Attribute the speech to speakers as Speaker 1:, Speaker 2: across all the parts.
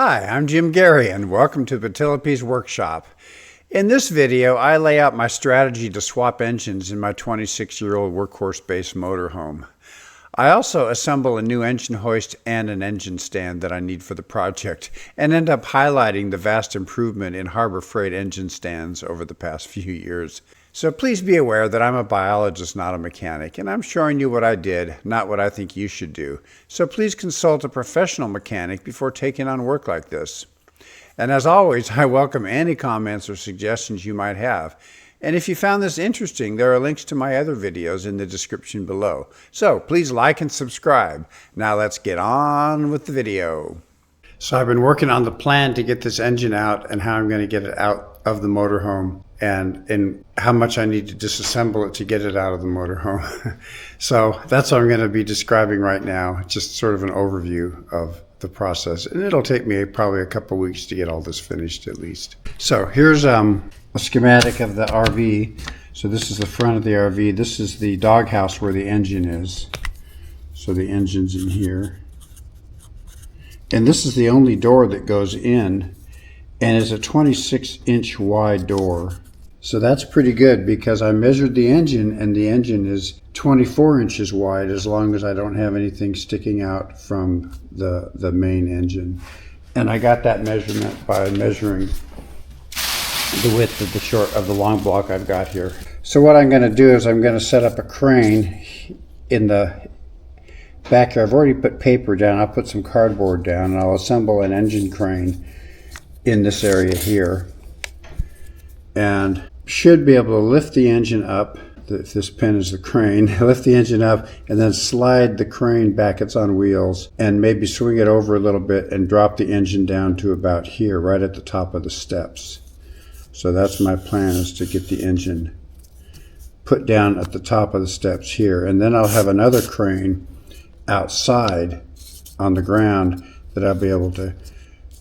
Speaker 1: Hi, I'm Jim Gary and welcome to Petillopi's Workshop. In this video, I lay out my strategy to swap engines in my 26-year-old Workhorse-based motorhome. I also assemble a new engine hoist and an engine stand that I need for the project and end up highlighting the vast improvement in Harbor Freight engine stands over the past few years. So please be aware that I'm a biologist, not a mechanic, and I'm showing you what I did, not what I think you should do. So please consult a professional mechanic before taking on work like this. And as always, I welcome any comments or suggestions you might have. And if you found this interesting, there are links to my other videos in the description below. So please like and subscribe. Now let's get on with the video. So I've been working on the plan to get this engine out and how I'm going to get it out of the motorhome and how much I need to disassemble it to get it out of the motorhome. So that's what I'm going to be describing right now, just sort of an overview of the process. And it'll take me probably a couple weeks to get all this finished at least. So here's a schematic of the RV. So this is the front of the RV. This is the doghouse where the engine is. So the engine's in here. And this is the only door that goes in, and it's a 26-inch wide door. So that's pretty good because I measured the engine and the engine is 24 inches wide as long as I don't have anything sticking out from the main engine. And I got that measurement by measuring the width of the long block I've got here. So what I'm going to do is I'm going to set up a crane in the back here. I've already put paper down. I'll put some cardboard down and I'll assemble an engine crane in this area here. And should be able to lift the engine up, if this pin is the crane, lift the engine up and then slide the crane back, it's on wheels, and maybe swing it over a little bit and drop the engine down to about here, right at the top of the steps. So that's my plan, is to get the engine put down at the top of the steps here. And then I'll have another crane outside on the ground that I'll be able to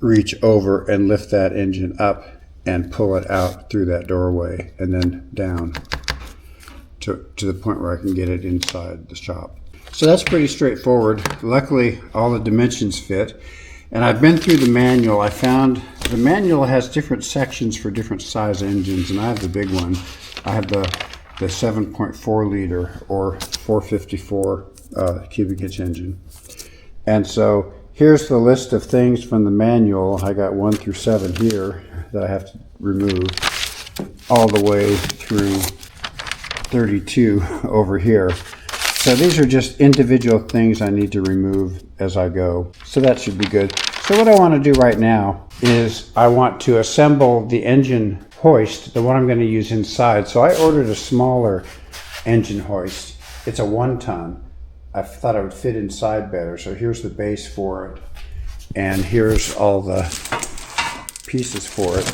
Speaker 1: reach over and lift that engine up and pull it out through that doorway and then down to the point where I can get it inside the shop. So that's pretty straightforward. Luckily, all the dimensions fit. And I've been through the manual. I found the manual has different sections for different size engines, and I have the big one. I have the 7.4 liter or 454 cubic inch engine. And so here's the list of things from the manual. I got 1 through 7 here that I have to remove, all the way through 32 over here. So these are just individual things I need to remove as I go. So that should be good. So what I want to do right now is I want to assemble the engine hoist, the one I'm going to use inside. So I ordered a smaller engine hoist. It's a 1-ton. I thought it would fit inside better. So here's the base for it. And here's all the pieces for it.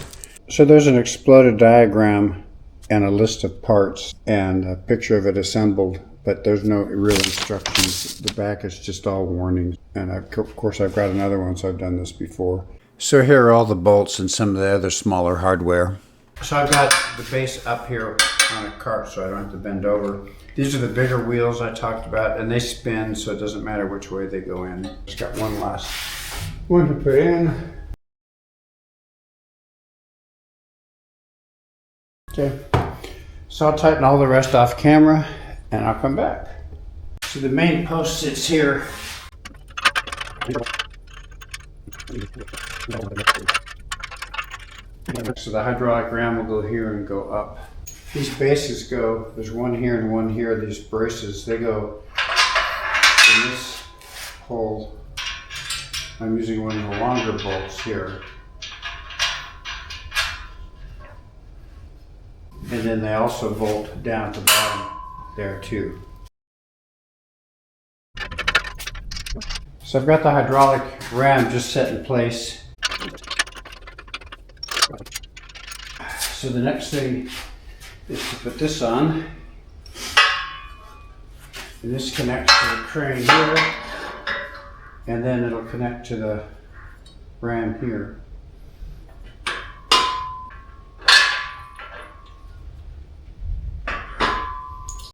Speaker 1: So there's an exploded diagram and a list of parts and a picture of it assembled, but there's no real instructions. The back is just all warnings. And of course I've got another one, so I've done this before. So here are all the bolts and some of the other smaller hardware. So I've got the base up here on a cart so I don't have to bend over. These are the bigger wheels I talked about, and they spin, so it doesn't matter which way they go in. Just got one last one to put in. Okay, so I'll tighten all the rest off camera and I'll come back. So the main post sits here. So the hydraulic ram will go here and go up. These bases go, there's one here and one here, these braces, they go in this hole. I'm using one of the longer bolts here. And then they also bolt down at the bottom there too. So I've got the hydraulic ram just set in place. So the next thing is to put this on. And this connects to the crane here. And then it'll connect to the ram here.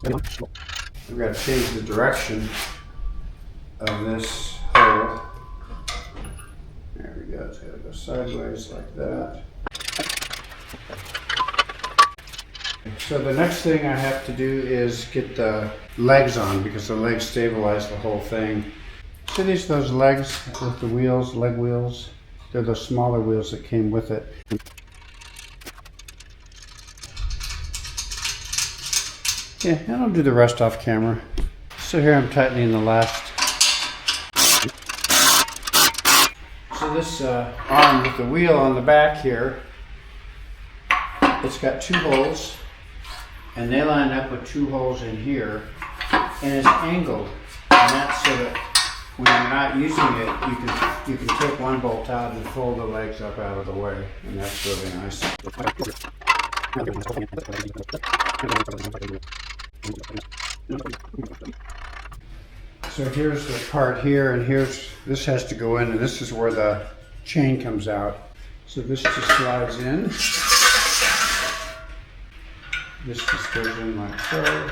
Speaker 1: We've got to change the direction of this hole. There we go. It's got to go sideways like that. So the next thing I have to do is get the legs on, because the legs stabilize the whole thing. So these are those legs with the wheels, leg wheels. They're the smaller wheels that came with it. Yeah, and I'll do the rest off camera. So here I'm tightening the last. So this arm with the wheel on the back here, it's got 2 holes, and they line up with 2 holes in here, and it's angled, and that's so that when you're not using it, you can take one bolt out and fold the legs up out of the way, and that's really nice. So here's the part here, and this has to go in, and this is where the chain comes out. So this just slides in. This just goes in like so.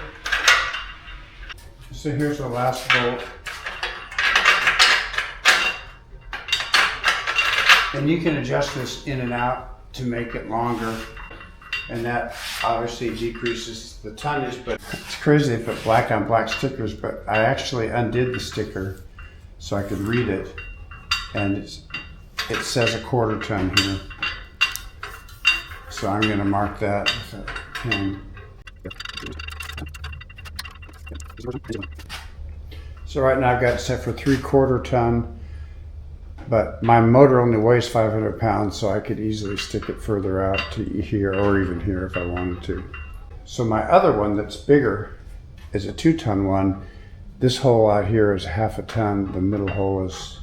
Speaker 1: So here's the last bolt. And you can adjust this in and out to make it longer. And that obviously decreases the tonnage, but it's crazy they put black on black stickers, but I actually undid the sticker so I could read it. And it says 1/4 ton here. So I'm gonna mark that with a pen. So right now I've got it set for 3/4 ton. But my motor only weighs 500 pounds, so I could easily stick it further out to here or even here if I wanted to. So my other one that's bigger is a 2-ton one. This hole out here is 1/2 ton. The middle hole is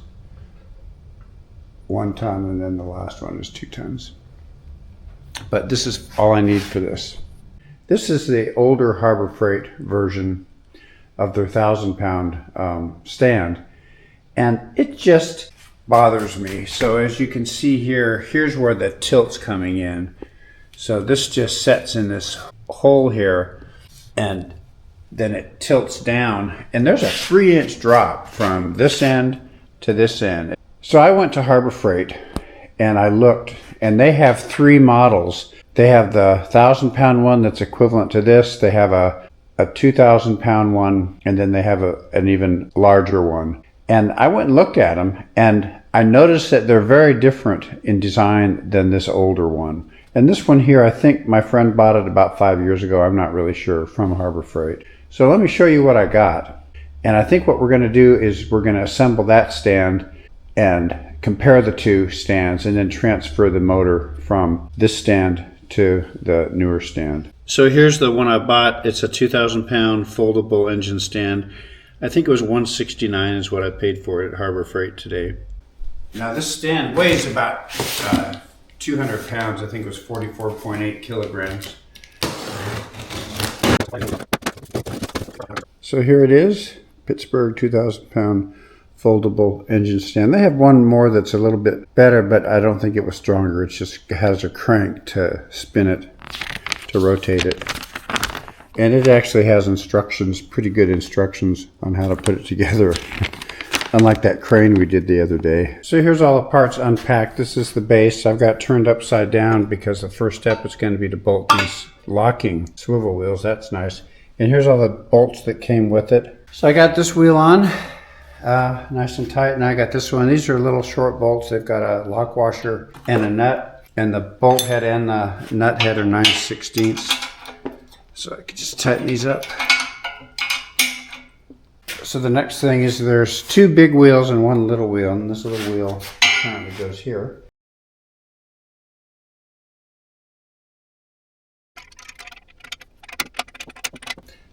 Speaker 1: 1 ton, and then the last one is 2 tons. But this is all I need for this. This is the older Harbor Freight version of their 1,000-pound stand, and it just bothers me. So as you can see here, here's where the tilt's coming in. So this just sets in this hole here, and then it tilts down, and there's a 3-inch drop from this end to this end. So I went to Harbor Freight and I looked, and they have 3 models. They have the 1,000-pound one that's equivalent to this. They have a 2,000-pound one, and then they have an even larger one. And I went and looked at them, and I noticed that they're very different in design than this older one. And this one here, I think my friend bought it about 5 years ago. I'm not really sure, from Harbor Freight. So let me show you what I got. And I think what we're going to do is we're going to assemble that stand and compare the 2 stands, and then transfer the motor from this stand to the newer stand. So here's the one I bought. It's a 2,000-pound foldable engine stand. I think it was $169 is what I paid for it at Harbor Freight today. Now this stand weighs about 200 pounds. I think it was 44.8 kilograms. So here it is, Pittsburgh 2,000-pound foldable engine stand. They have one more that's a little bit better, but I don't think it was stronger. It just has a crank to spin it, to rotate it. And it actually has instructions, pretty good instructions on how to put it together, unlike that crane we did the other day. So here's all the parts unpacked. This is the base. I've got turned upside down because the first step is going to be to bolt these locking swivel wheels. That's nice. And here's all the bolts that came with it. So I got this wheel on, nice and tight, and I got this one. These are little short bolts. They've got a lock washer and a nut, and the bolt head and the nut head are 9/16. So I can just tighten these up. So the next thing is there's 2 big wheels and 1 little wheel, and this little wheel apparently goes here.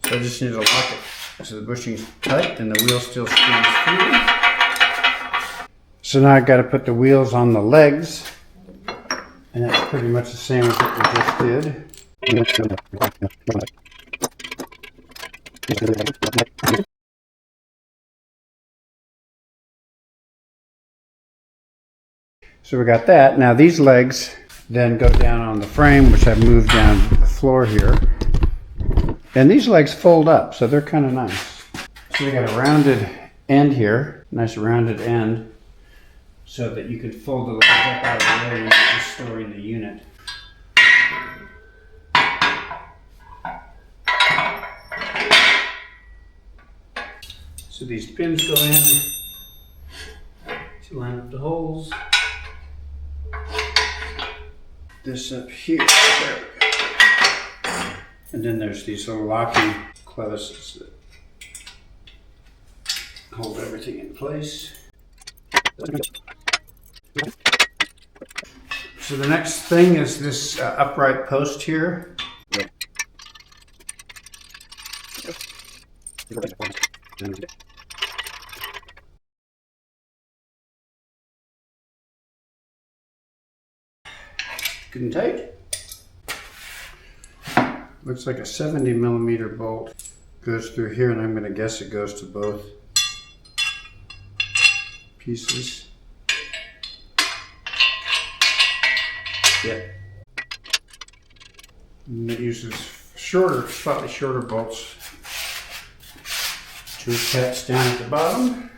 Speaker 1: So I just need to lock it so the bushing's tight and the wheel still spins through. So now I've got to put the wheels on the legs, and that's pretty much the same as what we just did. So we got that. Now these legs then go down on the frame, which I've moved down the floor here. And these legs fold up, so they're kind of nice. So we got a rounded end here, nice rounded end. so that you could fold the legs up out of the way when you're just storing the unit. So these pins go in to line up the holes. This up here, there we go. And then there's these little locking clevises that hold everything in place. So the next thing is this upright post here. Good and tight. Looks like a 70mm bolt goes through here, and I'm going to guess it goes to both pieces. Yep. And it uses slightly shorter bolts to attach down at the bottom.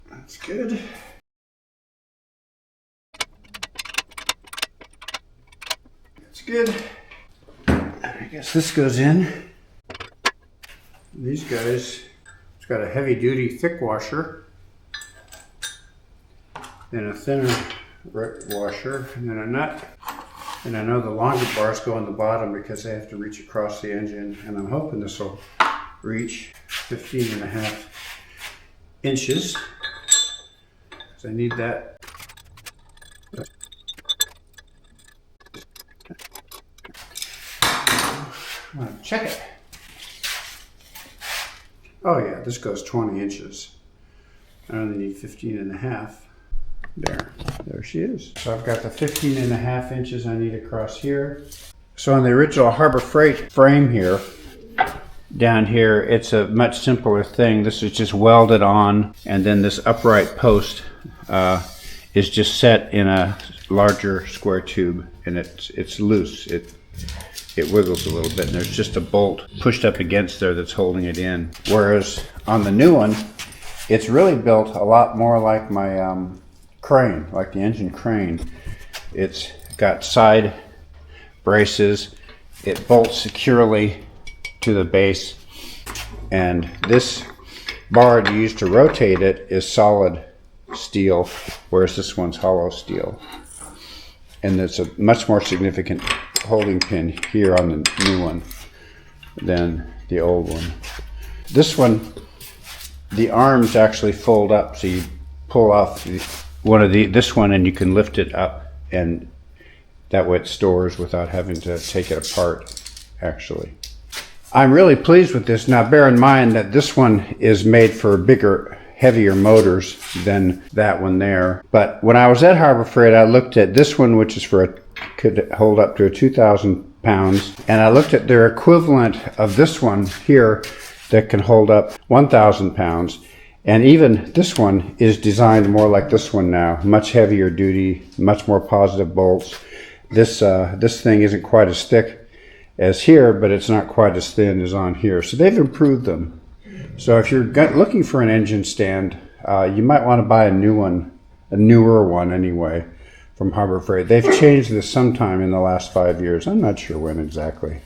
Speaker 1: That's good. That's good. I guess this goes in. These guys, it's got a heavy duty thick washer and a thinner washer and then a nut. And I know the longer bars go on the bottom because they have to reach across the engine, and I'm hoping this will reach 15.5 inches. So I need that. I'm gonna check it. Oh yeah, this goes 20 inches. I only need 15.5. There she is. So I've got the 15.5 inches I need across here. So on the original Harbor Freight frame here, down here, it's a much simpler thing. This is just welded on, and then this upright post is just set in a larger square tube, and it's loose. It wiggles a little bit, and there's just a bolt pushed up against there that's holding it in. Whereas on the new one, it's really built a lot more like my crane, like the engine crane. It's got side braces. It bolts securely to the base, and this bar used to rotate it is solid steel, whereas this one's hollow steel. And there's a much more significant holding pin here on the new one than the old one. This one, the arms actually fold up, so you pull off this one and you can lift it up, and that way it stores without having to take it apart actually. I'm really pleased with this. Now bear in mind that this one is made for bigger, heavier motors than that one there. But when I was at Harbor Freight, I looked at this one, which is could hold up to 2,000 pounds. And I looked at their equivalent of this one here that can hold up 1,000 pounds. And even this one is designed more like this one now, much heavier duty, much more positive bolts. This thing isn't quite as thick as here, but it's not quite as thin as on here. So they've improved them. So if you're looking for an engine stand, you might want to buy a new one, a newer one anyway, from Harbor Freight. They've changed this sometime in the last 5 years. I'm not sure when exactly.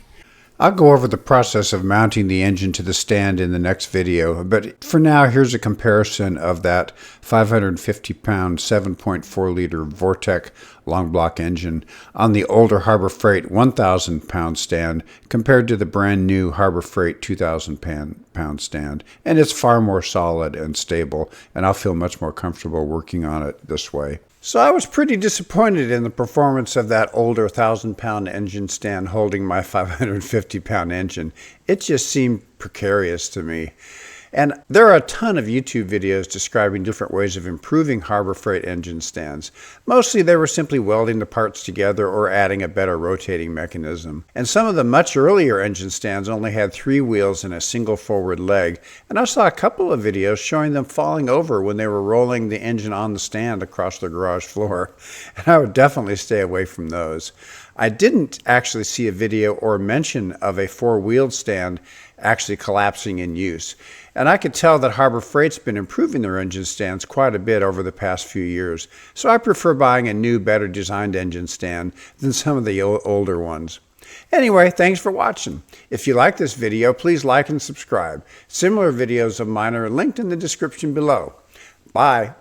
Speaker 1: I'll go over the process of mounting the engine to the stand in the next video, but for now, here's a comparison of that 550-pound, 7.4-liter Vortec long block engine on the older Harbor Freight 1,000-pound stand compared to the brand new Harbor Freight 2,000-pound stand. And it's far more solid and stable, and I'll feel much more comfortable working on it this way. So I was pretty disappointed in the performance of that older 1,000-pound engine stand holding my 550-pound engine. It just seemed precarious to me. And there are a ton of YouTube videos describing different ways of improving Harbor Freight engine stands. Mostly they were simply welding the parts together or adding a better rotating mechanism. And some of the much earlier engine stands only had 3 wheels and a single forward leg, and I saw a couple of videos showing them falling over when they were rolling the engine on the stand across the garage floor. And I would definitely stay away from those. I didn't actually see a video or mention of a 4-wheeled stand actually collapsing in use. And I could tell that Harbor Freight's been improving their engine stands quite a bit over the past few years, so I prefer buying a new, better designed engine stand than some of the older ones. Anyway, thanks for watching. If you like this video, please like and subscribe. Similar videos of mine are linked in the description below. Bye.